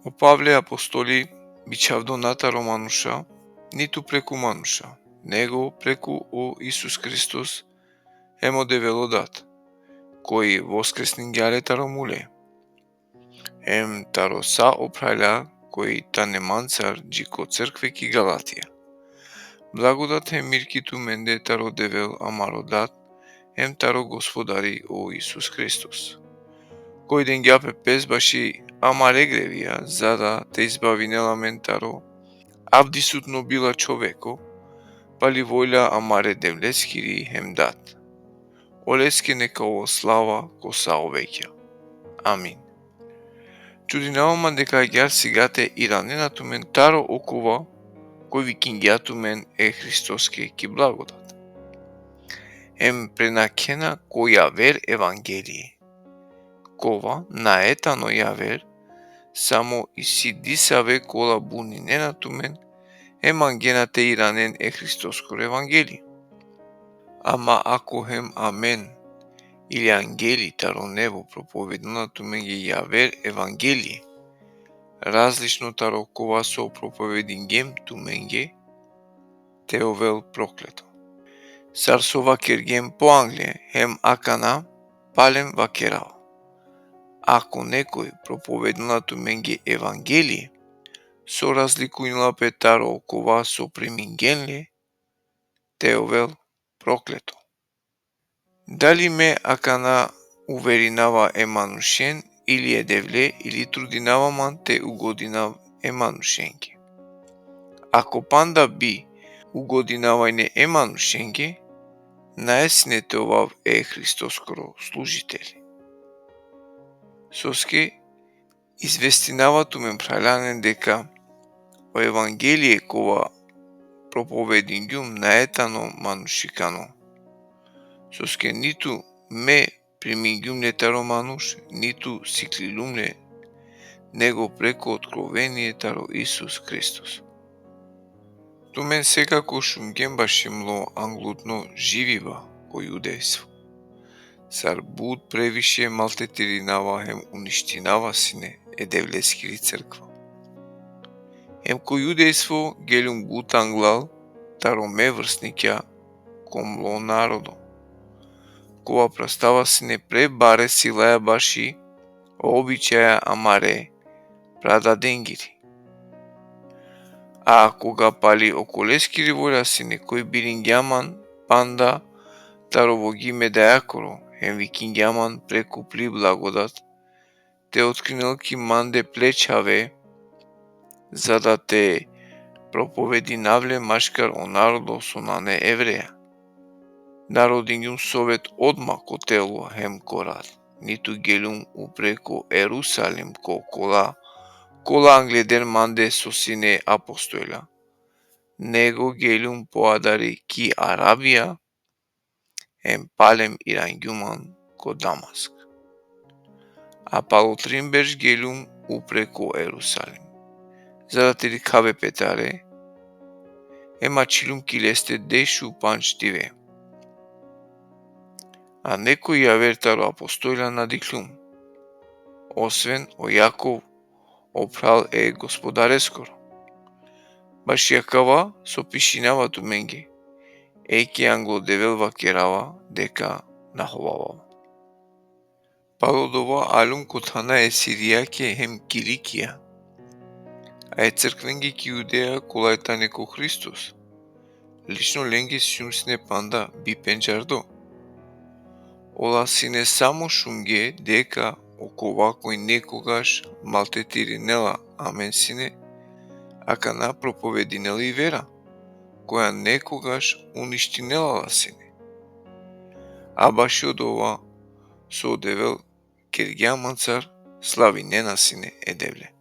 O Павле апостоли бичавдо натаро мануша, ниту преку мануша, него преку о Исус Христос емо девело дат, кој воскреснин гјалетаро муле, ем таро са опрајля кој тане манцар джико цркве ки Галатија. Благодат ем миркиту менде таро девел амаро дат, ем таро Господари о Исус Христос, кој ден ѓапе пес баши амаре гревија, за да те избави неламентаро, авдисутно била човеко, пали војля амаре девлескири хем дат. Олеске нека ово слава ко са овеќа. Амин. Чудинавама дека јар сигате и раненату мен таро окова, кој ви кингјату мен е Христоске ки благодат. Ем пренакена која вер евангелие. Кова наетано ја вер, само и си дисаве кола буни ненату мен, емангенате и ранен е Христоскор евангелие. Ама ако хем амен или ангели таро небо проповеднату мен ги ја вер евангелие, различно таро кова со проповедин гем ту менге, теовел проклето. Сар со вакер гем по Англија, хем акана палем вакерава. Ако некој проповеднату менге евангелие, со разликујнила петаро окова со премингенле, теовел проклето. Дали ме акана уверинава еманушен или едевле или трудинаваман те угодинав еманушенке. Ако панда би угодинавајне еманушенке, наесне теовав е Христоскоро служители. Соске известинавату мен прајланен дека о евангелие кова проповедингјум наетано манушикано. Соске ниту ме примингјумне таро мануш, ниту сиклилумне, него преку откровение таро Исус Христос. Ту мен секако шумген башемло англутно живива ко јудејство. Сар буд превише малтетиринава хем уништинава сине едевлескири црква. Ем ко јудејство гелум буд англал, таро ме врсникја комло народо. Кова прастава сине пребаре силаја баши обичаја амаре прададенгири. А кога пали околескири воля сине кој бирингјаман панда таро во ги медајакоро, хем викингјаман преку пли благодат, те откринел ки манде плечаве, за да те проповеди навле машкар о народо со нане евреја. Народингјум совет одма ко тело хем корат, ниту гелум упреко Ерусалим ко кола англедер манде со сине апостојла, него гелум поадари ки Арабија, ем палем ирангјуман ко Дамаск. А палотринберш гелум упреко Ерусалим, за да те рикаве петаре, ема чилум килесте дешу панчтиве. А некој ја вертаро апостојла надиклум, освен о Јаков опрал е Господарескоро. Баш јакава со пишинавату менге, еки англо девел вакерава дека наховавава. Палодова алум котана е Сиријаке хем Киликија, а е црквенги ки Јудеја колајтане ко Христос. Лично ленге сјумсне панда би пенџардо. Ола сине само шумге дека окова кој некогаш малтетиринела амен сине, акана проповединели вера, која некогаш уништинелала сине. А баш од ова со одевел кергјаман цар слави нена сине едевле.